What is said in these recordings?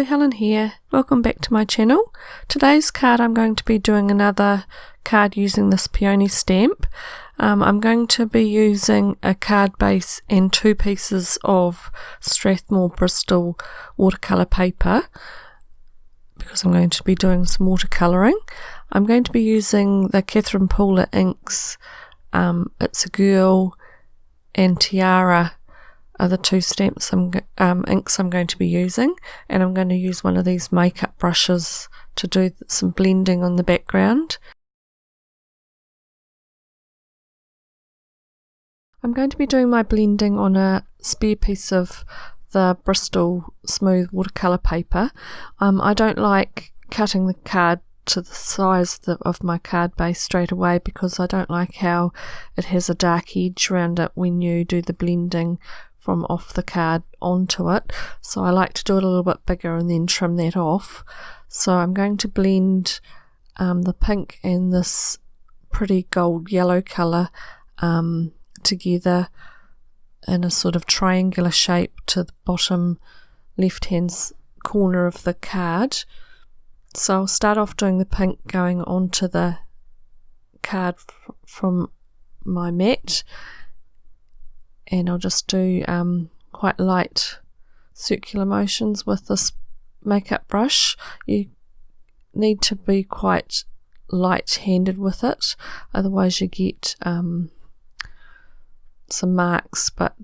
Hello, Helen here. Welcome back to my channel. Today's card I'm going to be doing another card using this Peony stamp. I'm going to be using a card base and 2 pieces of Strathmore Bristol watercolour paper because I'm going to be doing some watercolouring. I'm going to be using the Catherine Pooler inks. It's a Girl and Tiara are the 2 stamps inks I'm going to be using, and I'm going to use one of these makeup brushes to do some blending on the background. I'm going to be doing my blending on a spare piece of the Bristol smooth watercolour paper. I don't like cutting the card to the size of my card base straight away because I don't like how it has a dark edge around it when you do the blending from off the card onto it, so I like to do it a little bit bigger and then trim that off. So I'm going to blend the pink and this pretty gold yellow colour together in a sort of triangular shape to the bottom left hand corner of the card. So I'll start off doing the pink going onto the card from my mat, and I'll just do quite light circular motions with this makeup brush. You need to be quite light-handed with it, otherwise you get some marks, but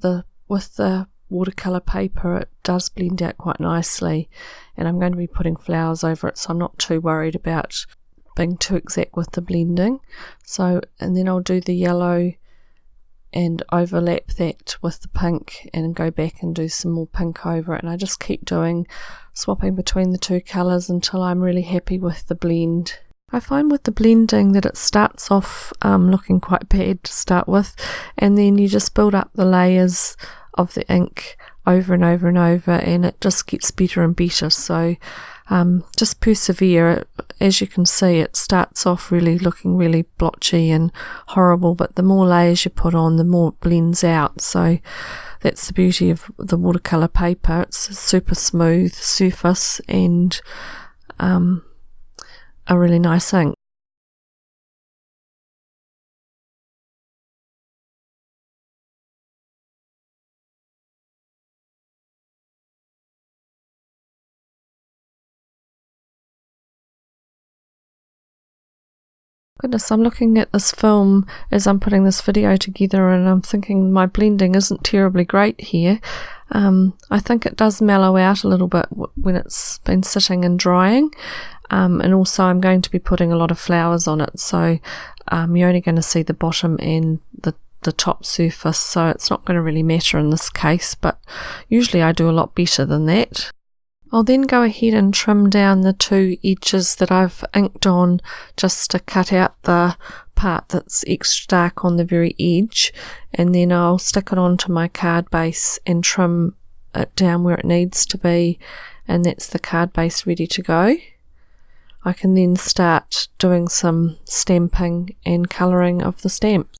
with the watercolour paper it does blend out quite nicely, and I'm going to be putting flowers over it, so I'm not too worried about being too exact with the blending. So, and then I'll do the yellow and overlap that with the pink and go back and do some more pink over it, and I just keep swapping between the 2 colours until I'm really happy with the blend. I find with the blending that it starts off looking quite bad to start with, and then you just build up the layers of the ink over and over and over, and it just gets better and better. So just persevere. As you can see, it starts off looking really blotchy and horrible, but the more layers you put on, the more it blends out. So that's the beauty of the watercolour paper. It's a super smooth surface and a really nice ink. Goodness, I'm looking at this film as I'm putting this video together and I'm thinking my blending isn't terribly great here. I think it does mellow out a little bit when it's been sitting and drying, and also I'm going to be putting a lot of flowers on it, so you're only going to see the bottom and the top surface, so it's not going to really matter in this case, but usually I do a lot better than that. I'll then go ahead and trim down the 2 edges that I've inked on just to cut out the part that's extra dark on the very edge, and then I'll stick it onto my card base and trim it down where it needs to be, and that's the card base ready to go. I can then start doing some stamping and colouring of the stamps.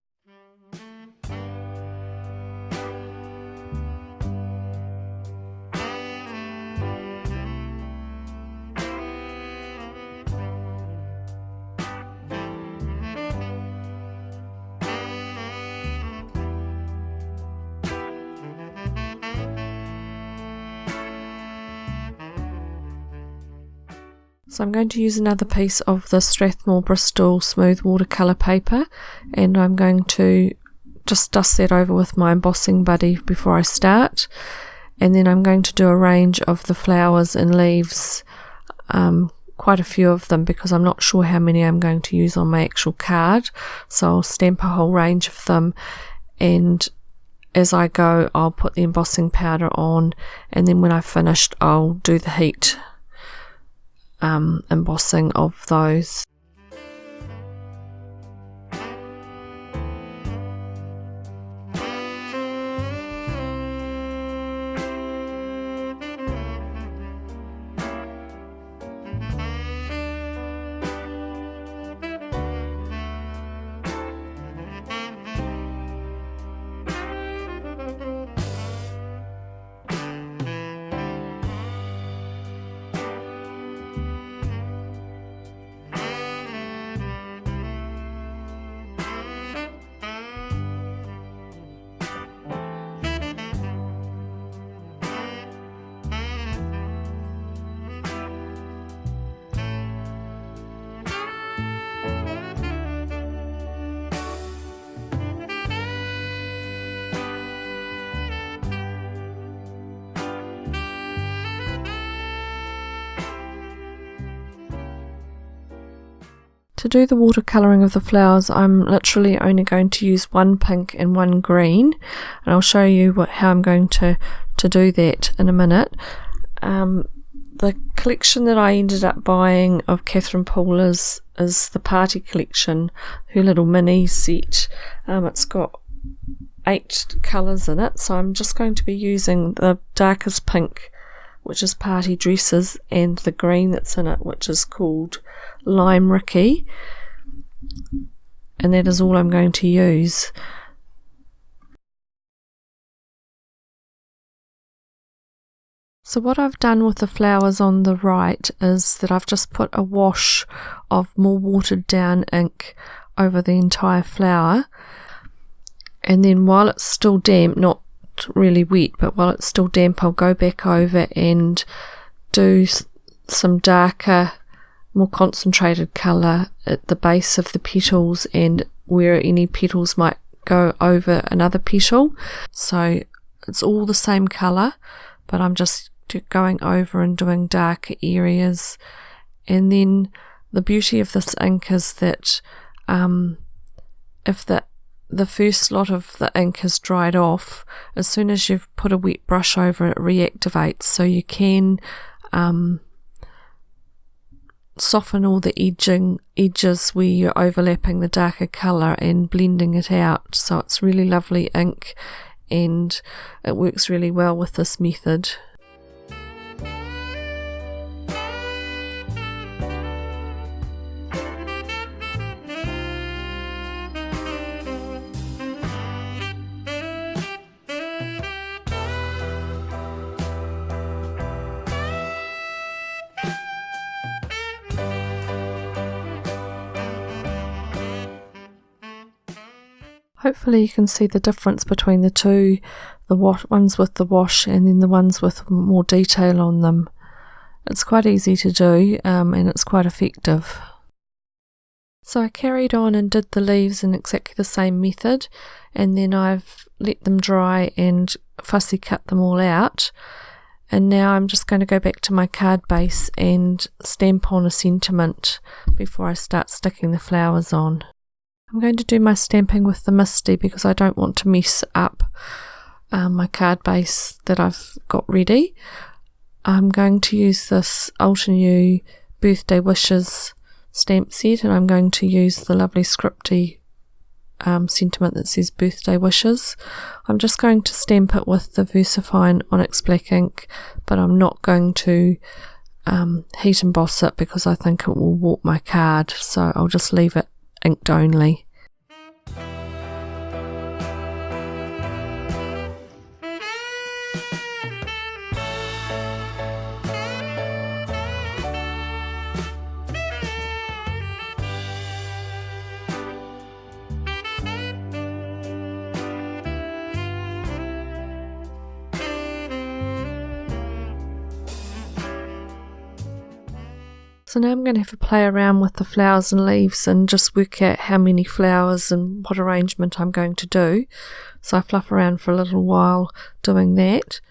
So I'm going to use another piece of the Strathmore Bristol smooth watercolour paper, and I'm going to just dust that over with my embossing buddy before I start, and then I'm going to do a range of the flowers and leaves, quite a few of them because I'm not sure how many I'm going to use on my actual card, so I'll stamp a whole range of them, and as I go I'll put the embossing powder on, and then when I've finished I'll do the heat embossing of those. To do the watercolouring of the flowers, I'm literally only going to use one pink and one green, and I'll show you how I'm going to do that in a minute. The collection that I ended up buying of Catherine Pooler's is the Party Collection, her little mini set. It's got 8 colours in it, so I'm just going to be using the darkest pink, which is Party Dresses, and the green that's in it, which is called Lime Ricky, and that is all I'm going to use. So what I've done with the flowers on the right is that I've just put a wash of more watered down ink over the entire flower, and then while it's still damp, not really wet, but while it's still damp, I'll go back over and do some darker, more concentrated colour at the base of the petals and where any petals might go over another petal. So it's all the same colour, but I'm just going over and doing darker areas. And then the beauty of this ink is that if the first lot of the ink has dried off, as soon as you've put a wet brush over it, reactivates, so you can soften all the edges where you're overlapping the darker colour and blending it out. So it's really lovely ink, and it works really well with this method. Hopefully you can see the difference between the two, the ones with the wash and then the ones with more detail on them. It's quite easy to do, and it's quite effective. So I carried on and did the leaves in exactly the same method, and then I've let them dry and fussy cut them all out. And now I'm just going to go back to my card base and stamp on a sentiment before I start sticking the flowers on. I'm going to do my stamping with the Misty because I don't want to mess up my card base that I've got ready. I'm going to use this Altenew Birthday Wishes stamp set, and I'm going to use the lovely scripty sentiment that says Birthday Wishes. I'm just going to stamp it with the VersaFine Onyx Black ink, but I'm not going to heat emboss it because I think it will warp my card, so I'll just leave it inked only. So now I'm going to have to play around with the flowers and leaves and just work out how many flowers and what arrangement I'm going to do. So I fluff around for a little while doing that.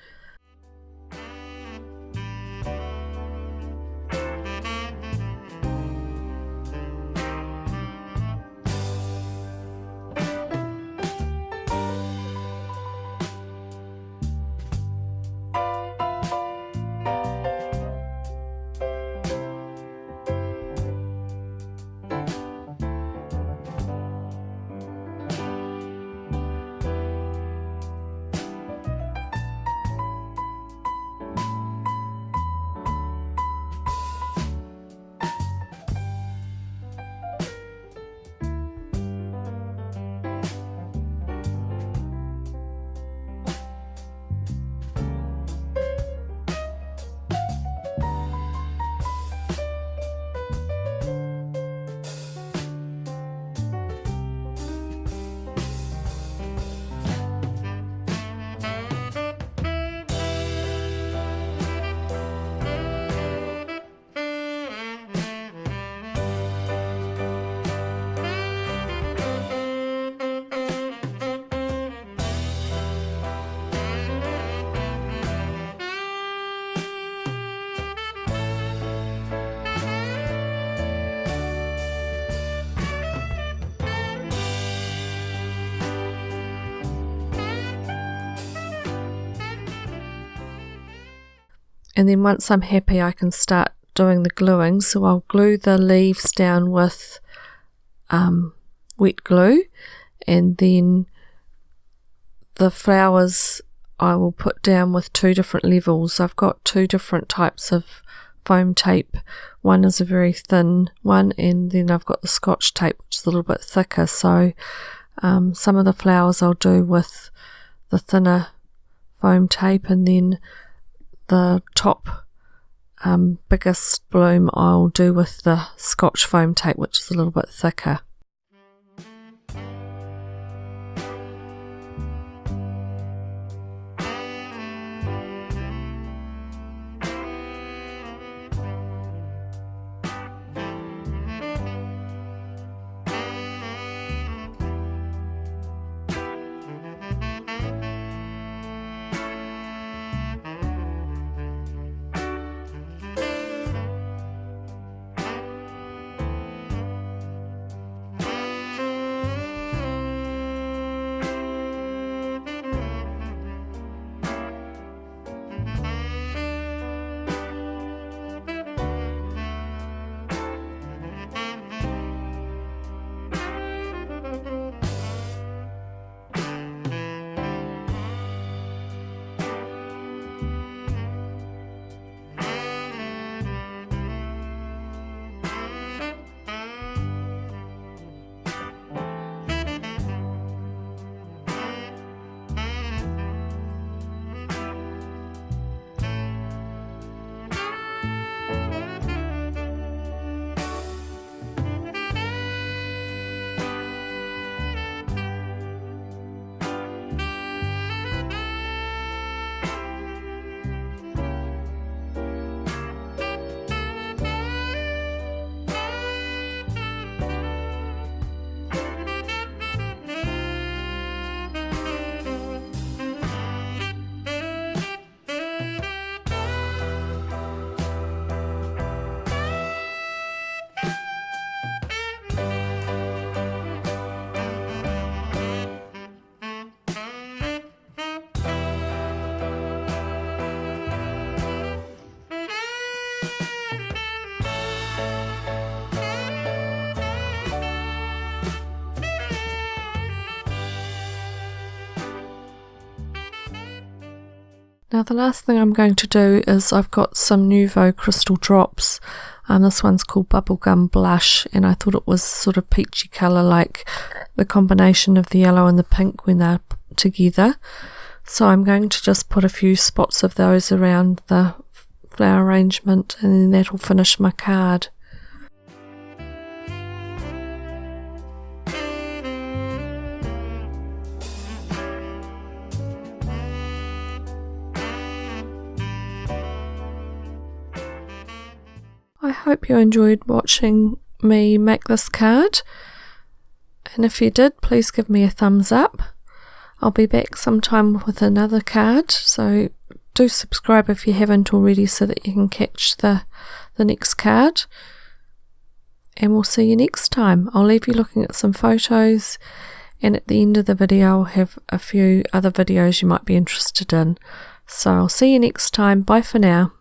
And then once I'm happy, I can start doing the gluing. So I'll glue the leaves down with wet glue, and then the flowers I will put down with 2 different levels. I've got 2 different types of foam tape. One is a very thin one, and then I've got the Scotch tape, which is a little bit thicker. So some of the flowers I'll do with the thinner foam tape, and then the top biggest bloom I'll do with the Scotch foam tape, which is a little bit thicker. Now the last thing I'm going to do is I've got some Nouveau crystal drops. This one's called Bubblegum Blush, and I thought it was sort of peachy colour, like the combination of the yellow and the pink when they're together. So I'm going to just put a few spots of those around the flower arrangement, and then that'll finish my card. I hope you enjoyed watching me make this card, and if you did, please give me a thumbs up. I'll be back sometime with another card, so do subscribe if you haven't already so that you can catch the next card, and we'll see you next time. I'll leave you looking at some photos, and at the end of the video I'll have a few other videos you might be interested in. So I'll see you next time. Bye for now.